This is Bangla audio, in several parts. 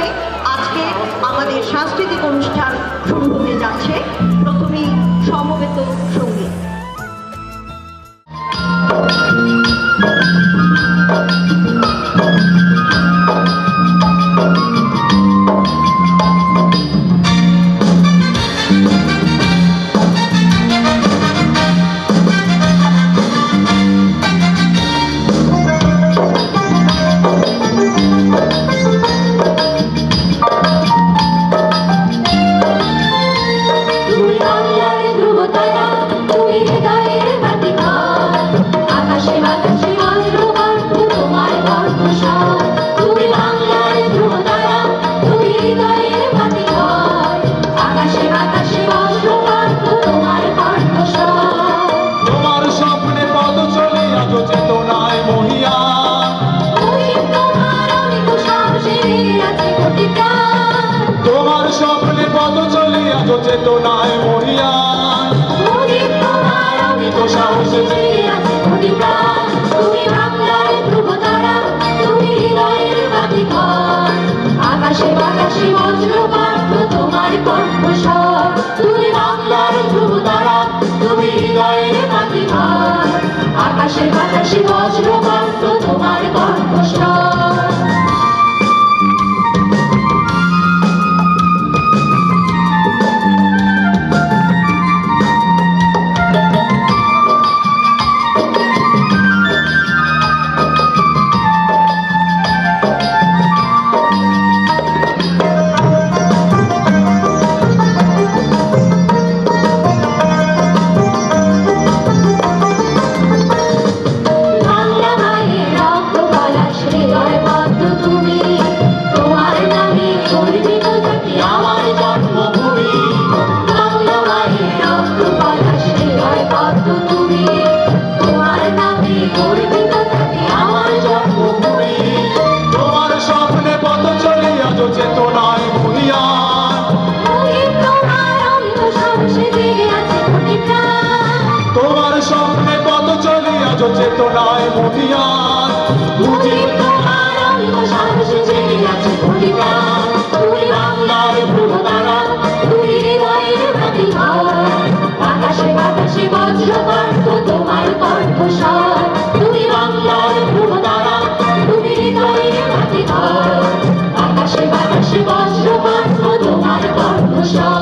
করে আজকে আমাদের সাংস্কৃতিক অনুষ্ঠান শুরু হতে যাচ্ছে। প্রথমেই সমবেত সঙ্গীত। চেতনায় মরিয়ান আমি তো সাহসে জেগে আছি কোটি প্রাণ। তুমি বাংলার ধ্রুব তারা, তুমি হৃদয়ের বাতিঘর। আকাশে বাতাসে বজ্রপাত তোমার কণ্ঠস্বর। তুমি বাংলার ধ্রুব তারা, তুমি হৃদয়ের বাতিঘর। আকাশে বাতাসে বজ্রপাত তোমার কণ্ঠস্বর। চেতনায় মরিয়ান বুঝি তোমার আমি তো সাহসে জেগে আছি কোটি প্রাণ। তুমি বাংলার ধ্রুব তারা, তুমি হৃদয়ের বাতিঘর। আকাশে বাতাসে বজ্রপাত তোমার কণ্ঠস্বর। তুমি বাংলার ধ্রুব তারা, তুমি হৃদয়ের বাতিঘর। আকাশে বাতাসে বজ্রপাত তোমার কণ্ঠস্বর।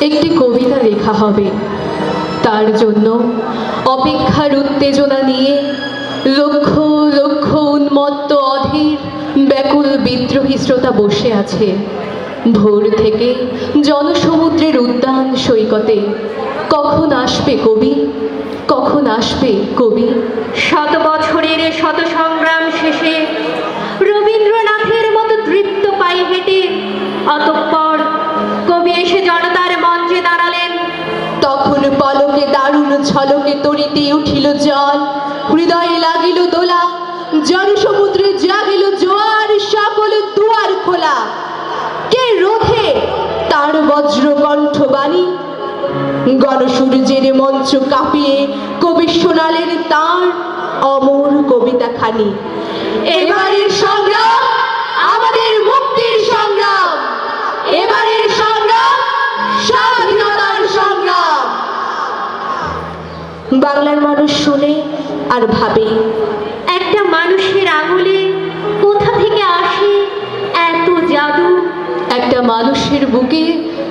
একটি কবিতা লেখা হবে, তার জন্য অপেক্ষার উত্তেজনা নিয়ে লক্ষ লক্ষ উন্মত্ত অধীর ব্যাকুল বিদ্রোহী শ্রোতা বসে আছে। ভোর থেকে জনসমুদ্রের উদ্যান সৈকতে কখন আসবে কবি, কখন আসবে কবি? শত বছরের শত সংগ্রাম শেষে রবীন্দ্রনাথের মতো তৃপ্ত পায়ে হেঁটে অতঃপর কবি এসে জনতার মঞ্চে দাঁড়ালেন। তখন পলকে দারুণ ঝলকে তরিতে উঠিল জল, হৃদয়ে লাগিল দোলা, জনসমুদ্রে জাগিল জোয়ার, সকল দুয়ার খোলা। কে রোধে তার বজ্র কণ্ঠবাণী? গণসূর্যের মঞ্চ কাঁপিয়ে কবি শোনালেন তাঁর অমর কবিতা খানি। এবারের সংগ্রাম আমাদের মুক্তির সংগ্রাম, এবারের সংগ্রাম স্বাধীনতার সংগ্রাম। বাংলার মানুষ শুনে আর ভাবে, একটা মানুষের আঙুলে কোথা থেকে আসে এত জাদু? একটা মানুষের বুকে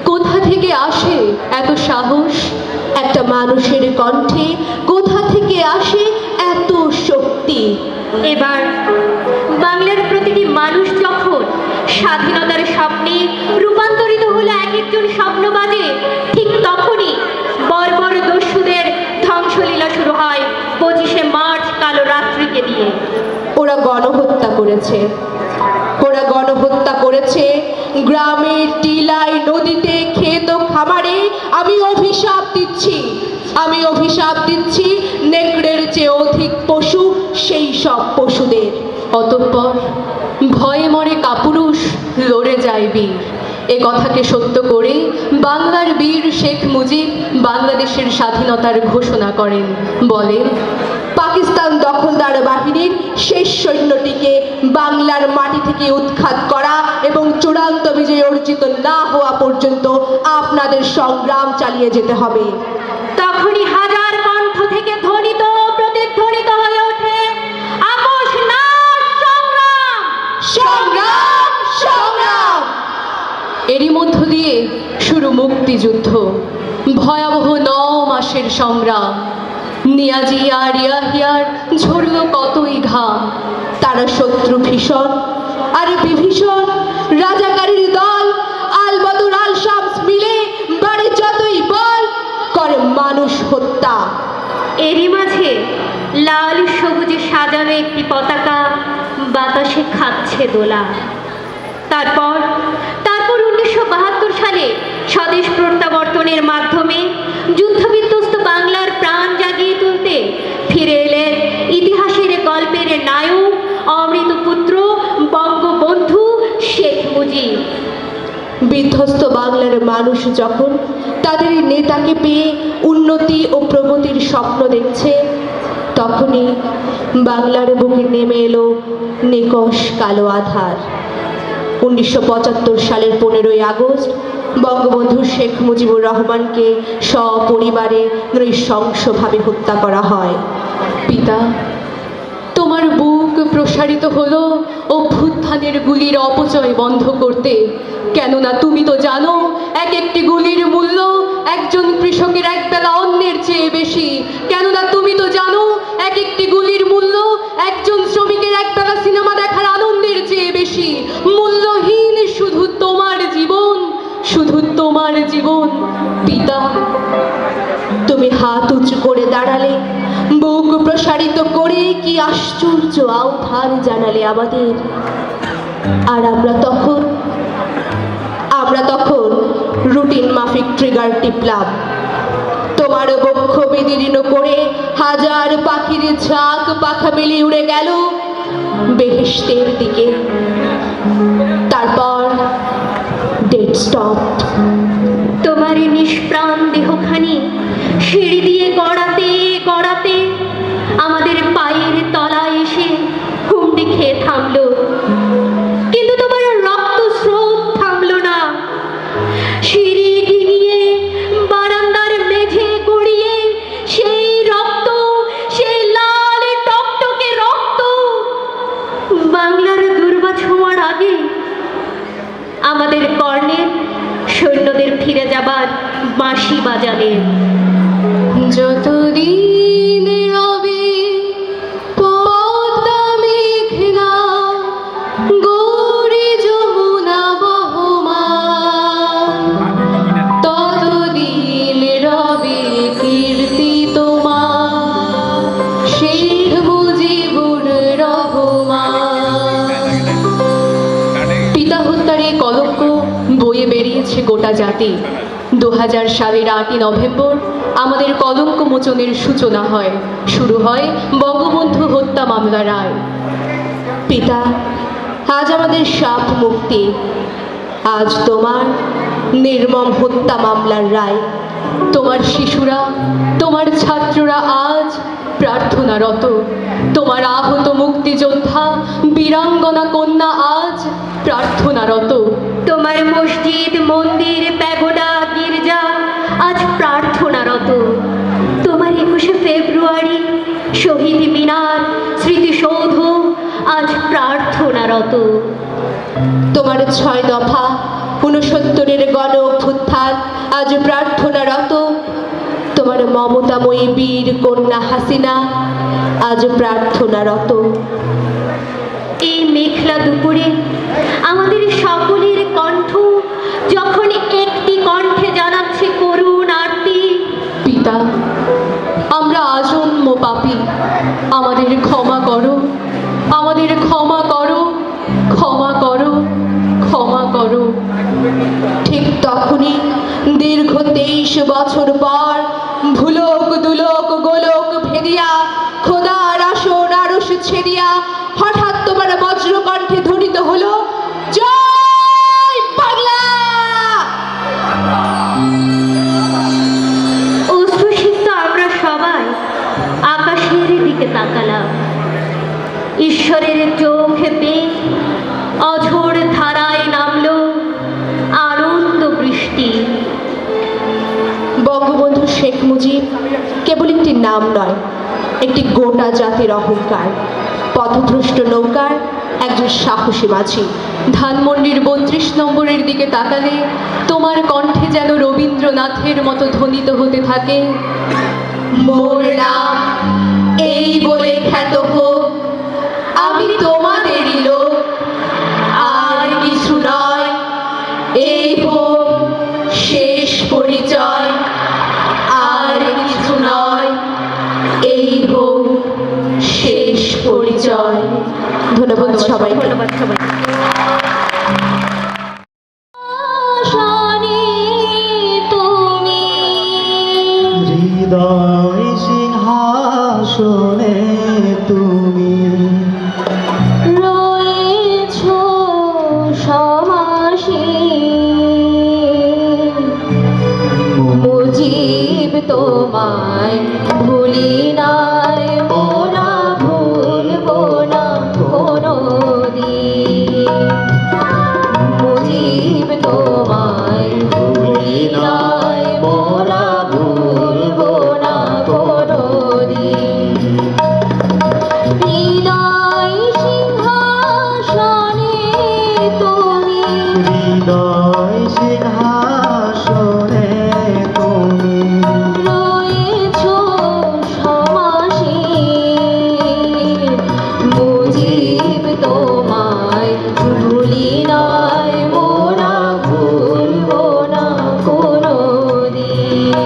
কোথা থেকে আসে এত সাহস? একটা মানুষের কণ্ঠে কোথা থেকে আসে এত শক্তি? এবার বাংলার প্রতিটি মানুষ যখন স্বাধীনতার স্বপ্নে রূপান্তরিত হলো এক একজন স্বপ্নবাজে, ঠিক তখনই বর্বর দস্যুদের ধ্বংসলীলা শুরু হয় 25শে মার্চ কালো রাত্রিকে দিয়ে। ওরা গণহত্যা করেছে, ওরা গণহত্যা করেছে গ্রামের টিলায়, নদীতে, ক্ষেত ও খামারে। আমি অভিশাপ দিচ্ছি, আমি অভিশাপ দিচ্ছি নেকড়ের চেয়ে অধিক পশু সেই সব পশুদের। অতঃপর ভয়ে মরে কাপুরুষ, লড়ে যায় বীর। এ কথাকে সত্য করে বাংলার বীর শেখ মুজিব বাংলাদেশের স্বাধীনতার ঘোষণা করেন। বলেন, পাকিস্তান দখলদার বাহিনীর শেষ সৈন্যটিকে বাংলার মাটি থেকে উৎখাত করা এবং চূড়ান্ত বিজয় অর্জিত না হওয়া পর্যন্ত আপনাদের সংগ্রাম চালিয়ে যেতে হবে। তখনই হাজার কণ্ঠ থেকে ধ্বনিত প্রতিধ্বনিত হয়ে ওঠে, আপোষ না, সংগ্রাম! সংগ্রাম, সংগ্রাম! এরই মধ্য দিয়ে শুরু মুক্তিযুদ্ধ, ভয়াবহ 9 মাসের সংগ্রাম। নিয়াজি আর ইয়াহিয়ার ঝরল কতই ঘাম। তারা শত্রু ভীষণ আর বিভীষণ রাজাকারীর দল, আল বদর আল শামস মিলে বাড়ি যতই বল করে মানুষ হত্যা। এরই মাঝে লাল সবুজে সাজানো একটি পতাকা বাতাসে খাচ্ছে দোলা। তারপর 1972 সালে স্বদেশ প্রত্যাবর্তনের মাধ্যমে যুদ্ধবিধ্বস্ত বাংলার প্রাণ জাগিয়ে তুলতে ফিরে এলেন ইতিহাসের গল্পের নায়ক, অমৃতপুত্র বঙ্গবন্ধু শেখ মুজিব। বিধ্বস্ত বাংলার মানুষ যখন তাদের নেতাকে পেয়ে উন্নতি ও প্রগতির স্বপ্ন দেখছে, তখনই বাংলার বুকে নেমে এলো নিকষ কালো আধার। 1975 সালের 15ই আগস্ট বঙ্গবন্ধু শেখ মুজিবুর রহমানকে সপরিবারে নৃশংসভাবে হত্যা করা হয়। পিতা, তোমার বুক প্রসারিত হলো অভ্যুত্থানের গুলির অপচয় বন্ধ করতে। কেননা তুমি তো জানো এক একটি গুলির মূল্য একজন কৃষকের একবেলা অন্নের চেয়ে বেশি। কেননা তুমি তো জানো এক একটি গুলির মূল্য একজন শ্রমিকের একবেলা সিনেমা দেখার আনন্দের চেয়ে বেশি। মূল্যহীন শুধু তোমার জীবন, শুধু তোমার জীবন। পিতা, তুমি হাত উঁচু করে দাঁড়ালে, বুক প্রসারিত করে কি আশ্চর্য আহ্বান জানালে আমাদের। আর আমরা তখন রুটিন মাফিক ট্রিগার টিপলাম। তোমার বক্ষ বিদীর্ণ করে হাজার পাখির ঝাঁক পাখা মেলে উড়ে গেল বেহেশতের দিকে। তারপর ডেড স্টপ। তোমার নিষ্প্রাণ দেহখানি সিঁড়ি দিয়ে গড়াতে গড়াতে আমাদের পায়ের তলায় এসে হুমড়ি খেয়ে থামলো। কিন্তু তোমার রক্ত স্রোত থামলো না। সিঁড়ি ডিঙিয়ে বারান্দার মেঝে গড়িয়ে সেই রক্ত, সেই লাল টকটকে রক্ত বাংলার দুর্বা ছোঁয়ার আগে আমাদের কর্ণের সৈন্যদের ফিরে যাবার বাঁশি বাজালেন। যতদিন রবে পদ্মা মেঘনা গৌরী যমুনা বহমান, জাতি। 2000 সালের 8ই নভেম্বর আমাদের কলঙ্ক মোচনের সূচনা হয়, শুরু হয় বঙ্গবন্ধু হত্যা মামলা রায়। পিতা, আজ আমাদের সাপ মুক্তি, আজ তোমার নির্মম হত্যা মামলার রায়। তোমার শিশুরা, তোমার ছাত্ররা আজ প্রার্থনারত। তোমার আহত মুক্তিযোদ্ধা বীরাঙ্গনা কন্যা আজ প্রার্থনারত। তোমার মসজিদ, মন্দির, প্যাগোডা, গির্জা আজ প্রার্থনারত। তোমার 21শে ফেব্রুয়ারি শহীদ মিনার, স্মৃতিসৌধ আজ প্রার্থনারত। তোমার 6 দফা 69-এর গণ অভ্যুত্থান আজ প্রার্থনারত। তোমার মমতাময়ী বীর কন্যা হাসিনা আজ প্রার্থনারত। এই মেঘলা দুপুরে আমাদের সকলের কণ্ঠ যখন একটি কণ্ঠে জানাচ্ছে করুণ আরতি, পিতা, আমরা আজন্ম পাপী, আমাদের ক্ষমা করো, আমাদের ক্ষমা করো, ক্ষমা করো, ক্ষমা করো। ঠিক তখনই দীর্ঘ 23 বছর পর ভুলোক দুলোক গোলক ভেদিয়া খোদার আসন আরশ ছেড়িয়া হঠাৎ তোমার বজ্রকণ্ঠে ধ্বনিত হলো, জয় বাংলা। অশ্রুসিক্ত আমরা সবাই আকাশের দিকে তাকালাম। ঈশ্বরের চোখে পেয়ে অঝোর ধারায় নামলো আনন্দ বৃষ্টি। বঙ্গবন্ধু শেখ মুজিব কেবল একটি নাম নয়, একটি গোটা জাতির অহংকার। পথভ্রষ্ট নৌকার একজন সাহসী মাঝি। ধানমন্ডির 32 নম্বরের দিকে তাকালে তোমার কণ্ঠে যেন রবীন্দ্রনাথের মতো ধ্বনিত হতে থাকে, মোর নাম এই বলে খ্যাত হোক, আমি তোমাদেরই লোক, আর কিছু নয়, এই হোক শেষ পরিচয়, আর কিছু নয়, এই হোক শেষ পরিচয়। ধন্যবাদ সবাই। ধন্যবাদ সবাই। তুমি হৃদয় সিংহাসনে তুমি রয়েছ সমাসীন, মুজিব তোমায় ভুলি নাই, মোরা ভুলবো না কোনোদিন। মুজিব তোমায় ভুলি নাই, মোরা ভুলবো না কোনোদিন। হৃদয় সিংহাসনে তুমি হৃদয় সিংহাসনে তুমি রয়েছ সমাসীন, মুজিব তোমায় ভুলি নাই, মোরা ভুলবো না কোনোদিন।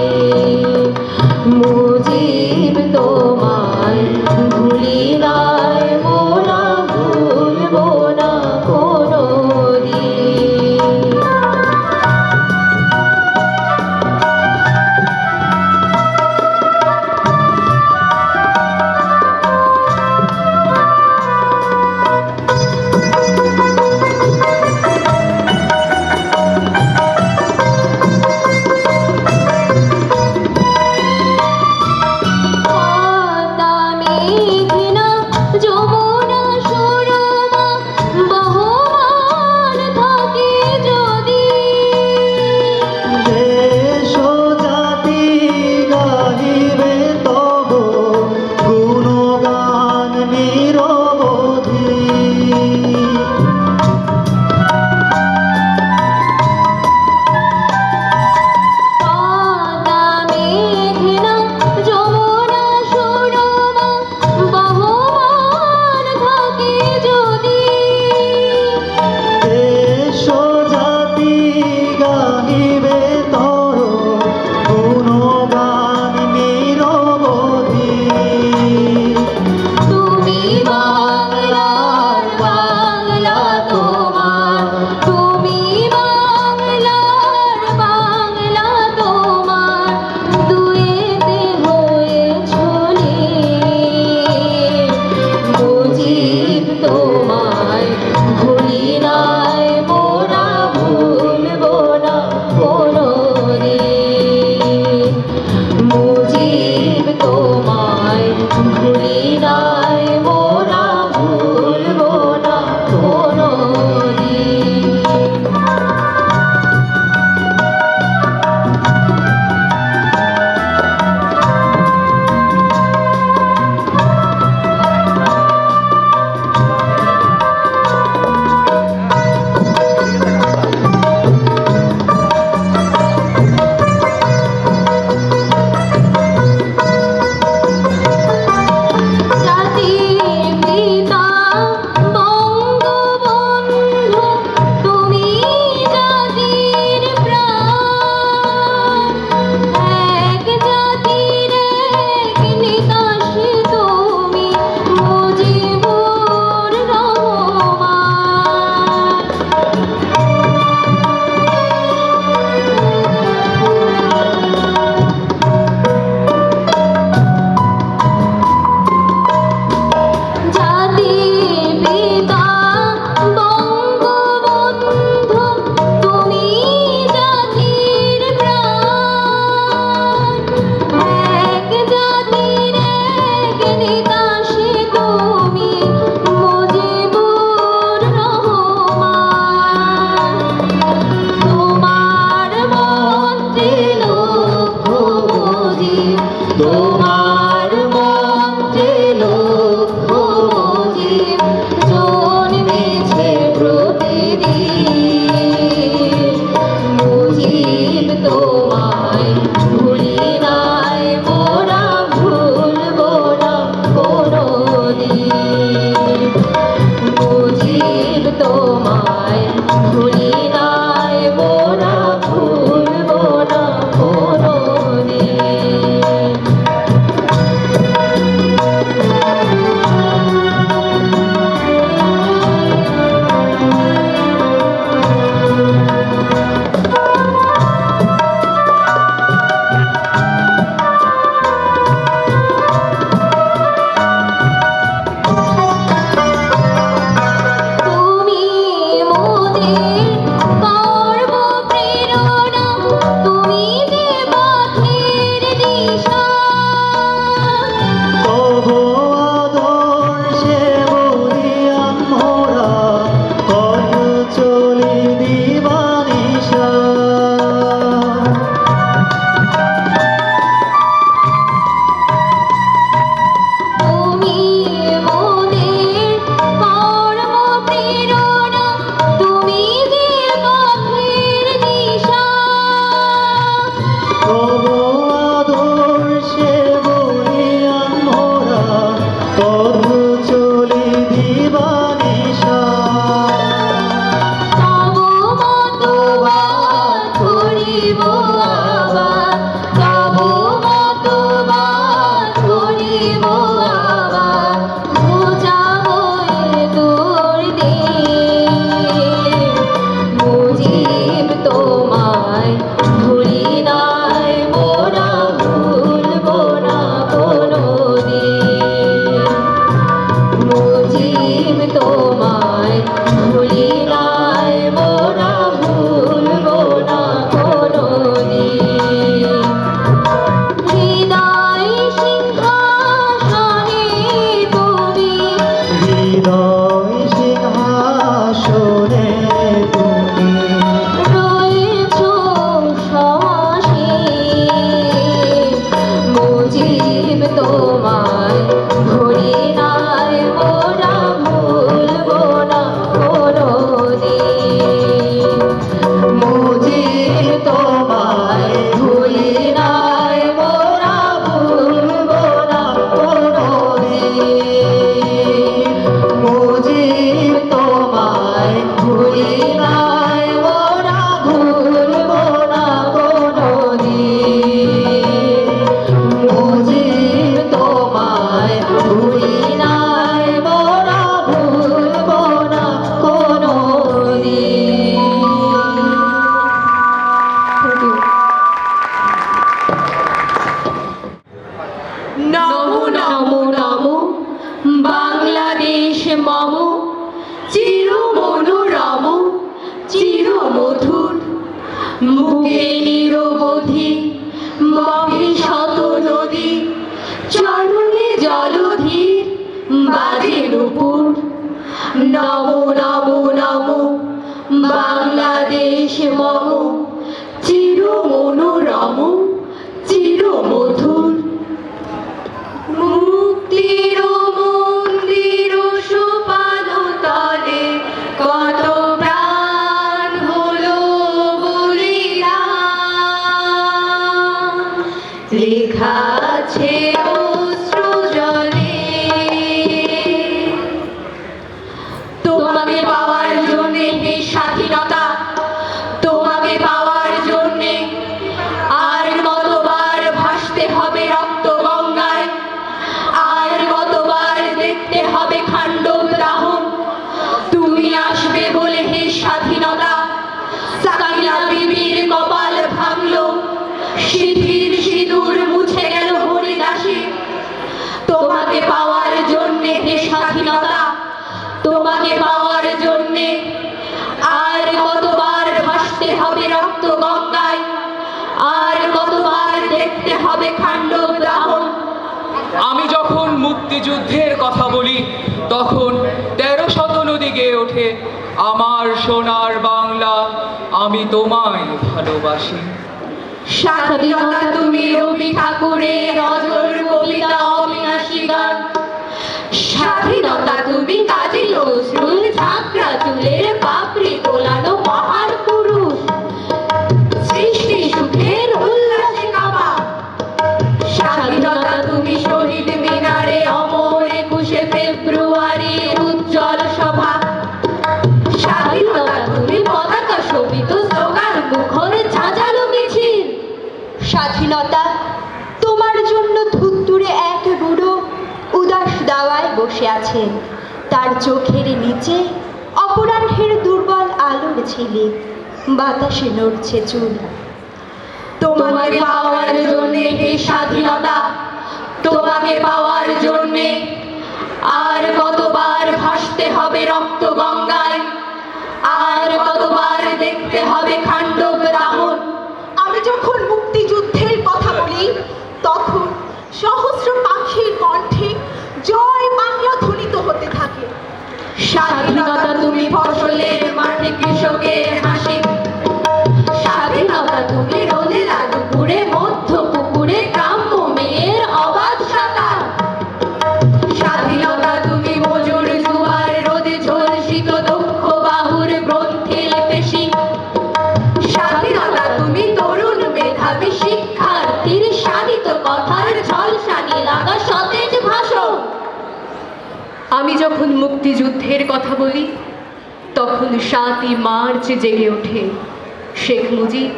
মুজিব তোমায় ভুলি নাই, মোরা ভুলবো না কোনোদিন। তব আদর্শে বলিয়ান মোরা পথ চলি দিবানিশা। তব মতবাদ ধরিব আবার, তব মতবাদ ধরিব আবার, বুঝাবো এ তোর দিন। মুজিব তোমায় ভুলি নাই মোরা, ভুলব না কোনোদিন। মুজিব তোমায় ভুলি নাই মোরা, ভুলব না কোনোদিন। হৃদয় সিংহাসনে তুমি হৃদয় সিংহাসনে তুমি রয়েছ সমাসীন। মুজিব তোমায় ভুলি নাই মোরা, ভুলব না কোনোদিন। মুজিব তোমায় ভুলি নাই মোরা, ভুলব না কোনোদিন। মুজিব তোমায় ভুলি নাই মোরা, ভুলব না কোনোদিন। মুজিব তোমায় ভুলি নাই মোরা, ভুলব না কোনোদিন। নমো নমো নমো বাংলাদেশ মম, চির মনোরম চির মধুর। বুকে নিরবধি বহে শত নদী, চরণে জলধীর বাজে নূপুর। নমো নমো নমো বাংলাদেশ মম, চির মনোরম চির মধুর। মুক্তির মন্দির সোপান তলে কত প্রাণ হলো বলিদান, লেখা আছে অশ্রু জলে। তোমাকে পাওয়ার জন্যে হে স্বাধীনতা, তোমাকে পাওয়ার জন্যে আর কতবার ভাসতে হবে রক্ত গঙ্গায়, আর কতবার দেখতে হবে খান্ডব দাহন। তুমি আসবে বলে হে স্বাধীনতা, সাকিনা বিবির কপাল ভাঙলো, সিঁথির সিঁদুর মুছে গেল হরিদাসী। তোমাকে পাওয়ার জন্যে হে স্বাধীনতা, তোমাকে পাওয়ার জন্যে আর কতবার ভাসতে হবে রক্ত গঙ্গায়, আর কতবার দেখতে হবে খান্ডব দাহন। আমি যখন মুক্তিযুদ্ধের কথা বলি তখন 13শত নদী গেয়ে ওঠে আমার সোনার বাংলা, আমি তোমায় ভালোবাসি। স্বাধীনতা তুমি রবি ঠাকুরের অজর কবিতা অবিনাশী গান। স্বাধীনতা তুমি কাজী নজরুল ঝাঁকড়া চুলের পাপড়ি তোলানো মহান পুরুষ, সৃষ্টি সুখের উল্লাসে কাবা। স্বাধীনতা তুমি শহীদ মিনারে অমর 21শে ফেব্রুয়ারির উজ্জ্বল সভা। স্বাধীনতা তুমি পতাকা শোভিত স্লোগান মুখর ঝাঁঝালো মিছিল। স্বাধীনতা তোমার জন্য ধুত্তুরে এক বুড়ো উদাস দাওয়ায় বসে আছেন, তার চোখের নিচে অপরাহ্নের দুর্বল আলোর ঝিলিক, বাতাসে নড়ছে চুল। তোমাকে পাওয়ার জন্যে হে স্বাধীনতা, তোমাকে পাওয়ার জন্যে আর কতবার ভাসতে হবে রক্ত গঙ্গায়, আর কতবার দেখতে হবে খান্ডব দাহন। আমি যখন মুক্তিযুদ্ধের কথা বলি তখন সহস্র পাখির কণ্ঠে জয় বাংলা ধ্বনিত হতে থাকে। স্বাধীনতা তুমি ফসলের মাঠে কৃষকের হাসি। স্বাধীনতা তুমি রোদেলা দুপুরে মধ্য পুকুরে গ্রাম্য মেয়ের অবাধ সাঁতার। স্বাধীনতা তুমি মজুর জুয়ার রোদে ঝলসিত দক্ষ বাহুর গ্রন্থিল পেশি। যখন মুক্তিযুদ্ধের কথা বলি তখন 7ই মার্চ জেগে ওঠে। শেখ মুজিব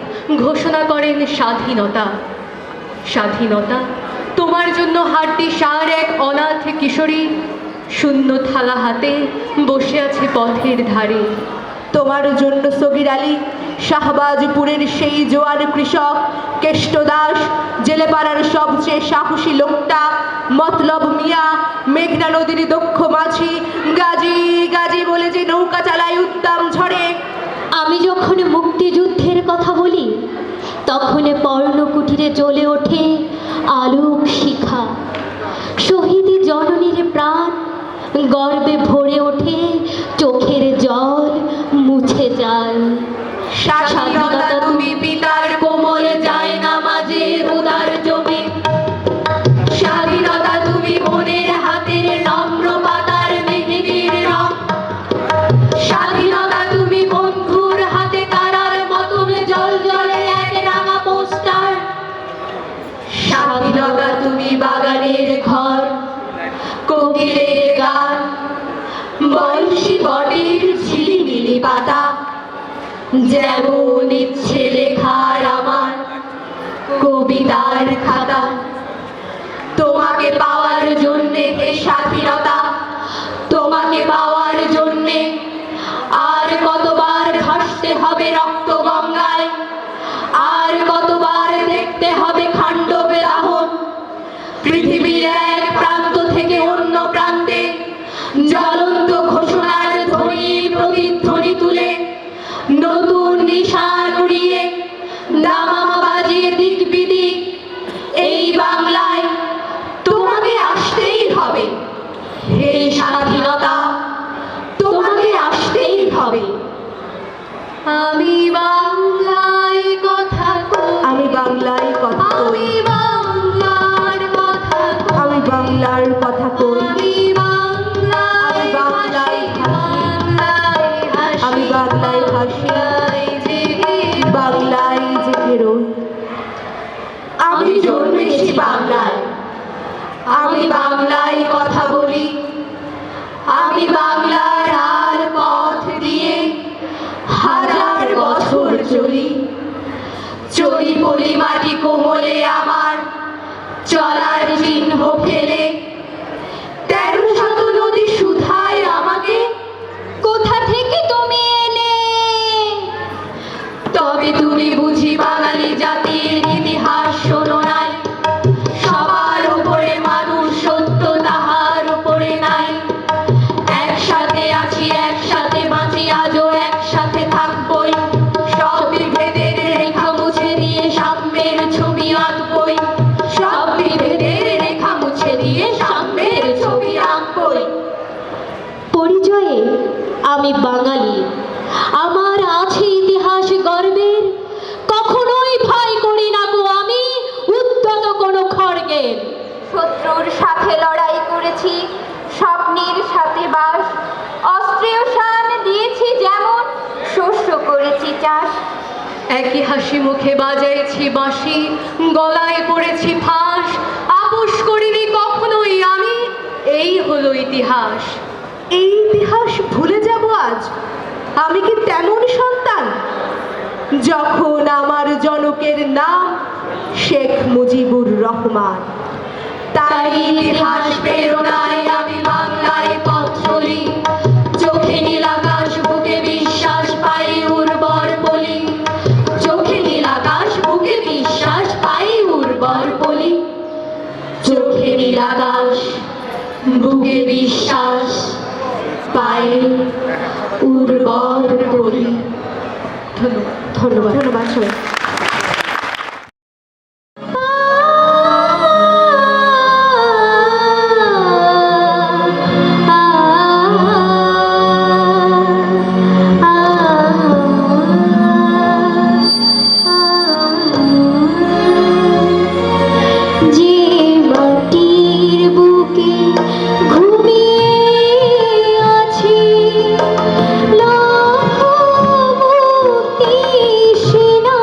ঘোষণা করেন স্বাধীনতা। স্বাধীনতা তোমার জন্য হাড্ডিসার এক অনাথ কিশোরী শূন্য থালা হাতে বসে আছে পথের ধারে। তোমার জন্য সগির আলী, শাহবাজপুরের সেই জোয়ার কৃষক, কেষ্ট দাস, জেলেপাড়ার সবচেয়ে সাহসী লোকটা, মতলব মিয়া, মেঘনা নদীর দক্ষ মাঝি, গাজী গাজী বলে যে নৌকা চালায় উদ্দাম ঝড়ে। আমি যখন মুক্তিযুদ্ধের কথা বলি তখন পর্ণকুটিরে জ্বলে ওঠে আলোক শিখা। শহীদ জননীর প্রাণ গর্বে ভরে ওঠে, চোখের জল মুছে যায়। স্বাধীনতা তুমি পিতার কোমল যায় না মাঝে উদার জমি। স্বাধীনতা তুমি বোনের হাতের নম্র পাতার মেহেদির রং। স্বাধীনতা তুমি বন্ধুর হাতে তারার মতন জল জলে এক রাঙা পোস্টার। স্বাধীনতা তুমি বাগানের ঘর, কোকিলের গান, বয়সী বটের ঝিলিমিলি পাতা। যেমন ইচ্ছে লেখার আমার কবিতার খাতা। তোমাকে পাওয়ার জন্যে হে স্বাধীনতা, তোমাকে পাওয়ার জন্যে আর কতবার ভাসতে হবে রক্ত গঙ্গায়, আর কতবার দেখতে হবে খান্ডবে দাহন। পৃথিবীর এক প্রান্ত থেকে অন্য প্রান্তে জ্বলন্ত ঘোষণার ধ্বনি প্রতিধ্বনি তুলে নতুন নিশান উড়িয়ে দামামা বাজিয়ে দিক বিদিক এই বাংলায় তোমাকে আসতেই হবে। হে স্বাধীনতা, তোমাকে আসতেই হবে। আমি বাংলায় কথা কই, আমি বাংলায় কথা কই, বাংলার কথা কই, আমি বাংলার কথা কই, আমি বাংলায় হাসি, আমি বাংলায় হাসি, বাংলায় জেগে রই। আমি জন্মেছি বাংলায়, আমি বাংলায় কথা বলি, আমি বাংলার আর পথ দিয়ে হাজার বছর চলি। চলি পলি মাটি কোমলে আমার চলার চিহ্ন ফেলে। 1300 নদী শুধায় আমাকে কোথা থেকে তুমি এলে। তবে তুমি বুঝি বাঙালি জাতির ইতিহাস শোনো নাই। সবার উপরে মানুষ সত্য, তাহার উপরে নাই। একসাথে আছি, একসাথে বাঁচি, আজও একসাথে থাকবই। সব বিভেদের রেখা মুছে দিয়ে সাম্যের ছবি আঁকবই। সব বিভেদের রেখা মুছে দিয়ে সাম্যের ছবি আঁকবই। পরিচয়ে আমি বাঙালি, আমার আছে ইতিহাস গর্বের। কখনোই ভয় করি না গো আমি উদ্যত কোনো খড়গের। শত্রুর সাথে লড়াই করেছি, স্বপ্নের সাথে বাস। অস্ত্রেও শান দিয়েছি যেমন, শস্য করেছি চাষ। একই হাসি মুখে বাজাইছি বাঁশি, গলায় পড়েছি ফাঁস। আপোষ করিনি কখনোই আমি, এই হলো ইতিহাস। এই ইতিহাস ভুলে যাব আজ? আমি কি তেমন সন্তান? যখন আমার জনকের নাম শেখ মুজিবুর রহমান, তাই ইতিহাস প্রেরণায় আমি বাংলায় পথ চলি। চোখে নীল আকাশ, বুকে বিশ্বাস পাই উর্বর বলি। চোখে নীল আকাশ, বুকে বিশ্বাস পাই উর্বর বলি। চোখে নীল আকাশ, বুকে বিশ্বাস পাই উর্বর বলি। ধন্যবাদ, ধন্যবাদ, ধন্যবাদ সবাই। যে মাটির বুকে ঘুমিয়ে আছি লাখো মুক্তি সেনা।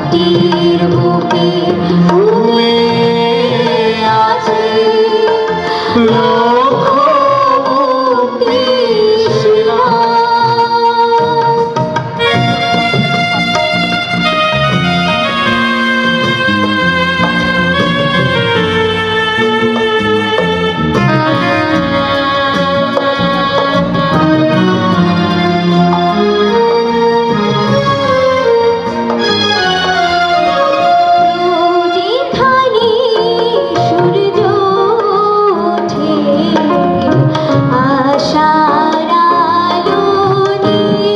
মাটির বুকে ঘুমে আছে লক্ষ মুক্তি সেনা। যেখানে সূর্য ওঠে আশার আলো নিয়ে,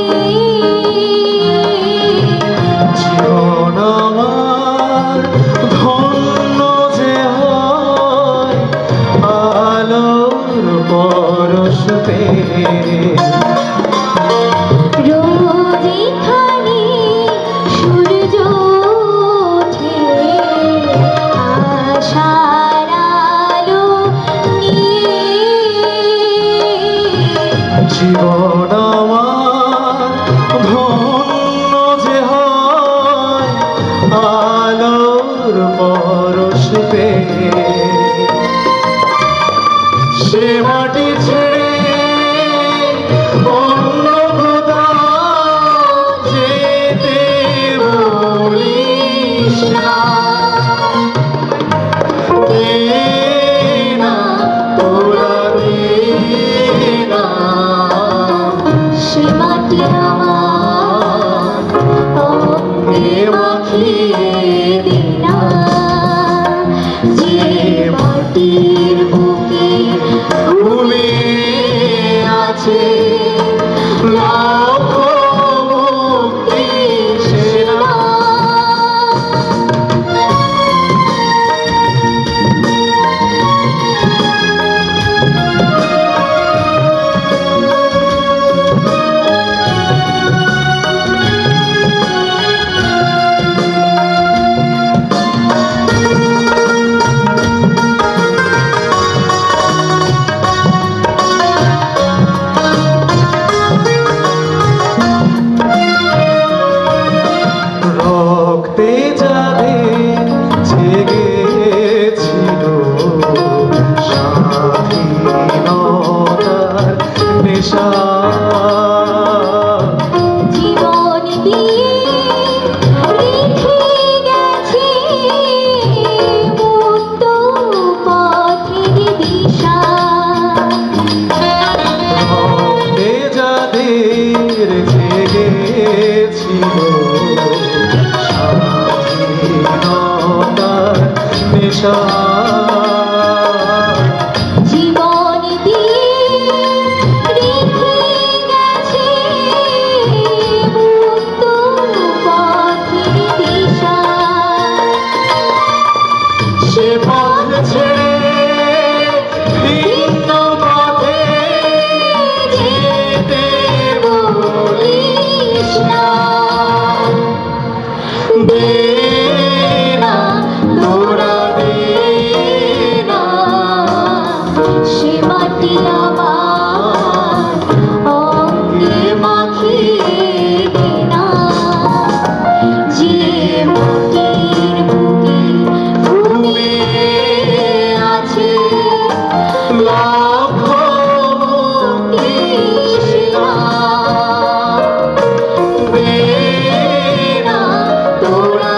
জীবন আমার ধন্য যে হয় আলোর পরশ পেয়ে। রোজ এখানে সূর্য ওঠে আশার আলো নিয়ে, জীবন আমার ধন্য যে হয় আলোর পরশ পেয়ে। সে মাটি ছেড়ে অন্য কোথাও যেতে বলিস না। দে না তোরা দে না, সে মাটি আমার অঙ্গে মাখিয়ে দে না, যে মাটির বুকে ঘুমে আছে লক্ষ মুক্তি সেনা। রক্তে যাদের জেগেছিল স্বাধীনতার নেশা, জীবন দিয়ে রেখে গেছে মুক্ত পথের দিশা, রক্তে যাদের জেগেছিল স্বাধীনতার নেশা, জীবন দিয়ে রেখে গেছে মুক্ত পথের দিশা, সে পথ ছেড়ে ভিন্ন পথে যেতে বলিস না। দে না তোরা দে না, সে মাটি আমার অঙ্গে মাখিয়ে দে না, যে মাটির বুকে ঘুমে আছে লক্ষ মুক্তি সেনা। দে না তোরা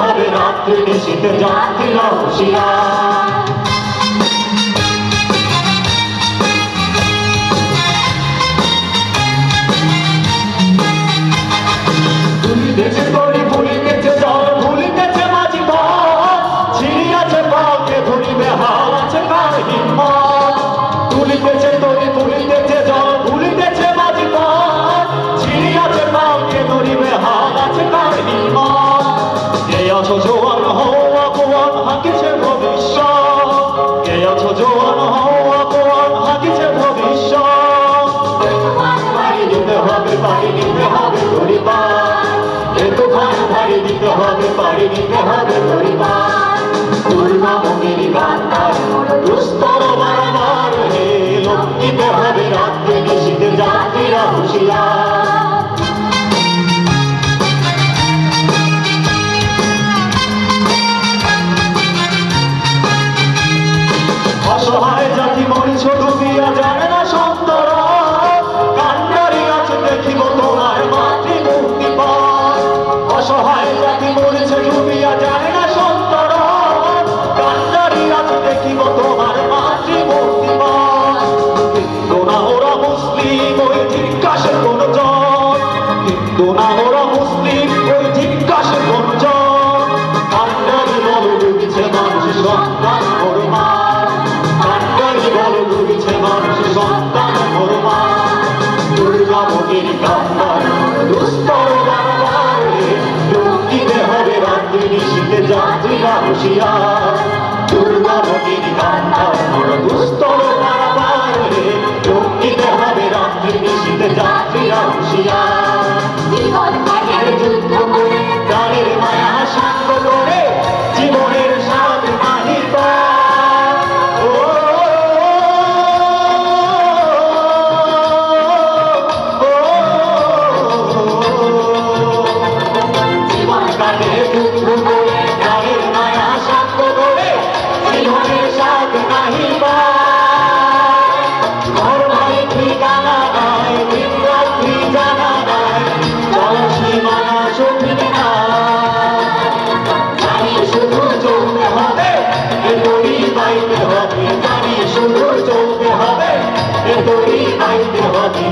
হবে রাত্রি নিশীথে যাত্রীরা হুঁশিয়ার। ভুলিতেছে তরি ভুলিতেছে জল ভুলিতেছে মাঝি পথ ছিড়িয়াছে পাকে ধরিবে হাল আছে কার হিম্মত। ভুলিতেছে তরি ভুলিতেছে জল ভুলিতেছে মাঝি পথ ছিড়িয়াছে পাকে ধরিবে হাল আছে কার হিম্মত। কে আছো জোয়ান হও আগুয়ান হাকিছে ভবিষ্যৎ, কে আছো জোয়ান হও আগুয়ান হাকিছে ভবিষ্যৎ। পাড়ি দিতে হবে পাড়ি দিতে হবে পরিবার, এ তুফান পাড়ি দিতে হবে পাড়ি দিতে হবে পরিবার। দুর্গামণির গান্ধার দুস্তর বারবার হে লঙ্ঘিতে হবে রাত্রি নিশীথে যাত্রীরা হুঁশিয়ার। অসহায় জাতি মরিছ ডুবিয়া জানে না সন্তর, কান্ডারি আছে দেখিব তোমার মাতৃ মুক্তি পথ। অসহায় জাতি মরিছে ডুবিয়া জানে না সন্তর, কান্ডারি আছে দেখিব তোমার মাতৃ মুক্তি পথ। কিন্তু না ওরা মুসলিম ওই জিজ্ঞাসে কোন জন, কিন্তু না ওরা মুসলিম ওই জিজ্ঞাসে কোন জন। কান্ডারি বল ডুবিছে মানুষ সন্তান মরমার, কান্ডারি বল ডুবিছে মানুষ সন্তান মরমার। দুর্গামণির কান্দার দুস্তর বারবার লঙ্ঘিতে হবে রাত্রি নিশীথে যাত্রীরা হুঁশিয়ার। দুর্গামণির কান্দার দুস্তর বারবার লঙ্ঘিতে হবে রাত্রি নিশীথে যাত্রীরা হুঁশিয়ার। জীবন কাটার যুদ্ধ করে প্রাণের মায়া সাঙ্গ করে জীবনের স্বাদ নাহি পায়। ও, জীবন কাটে যুদ্ধ করে প্রাণের মায়া সাঙ্গ করে জীবনের স্বাদ নাহি পায়। ঘর ভাই ঠিকানা নাই দিন রাত্রি জানা নাই জল সীমানা সঠিক না। জানি শুধু চলতে হবে এ তরি বাইতে হবে, জানি শুধু চলতে হবে এ তরি বাইতে হবে।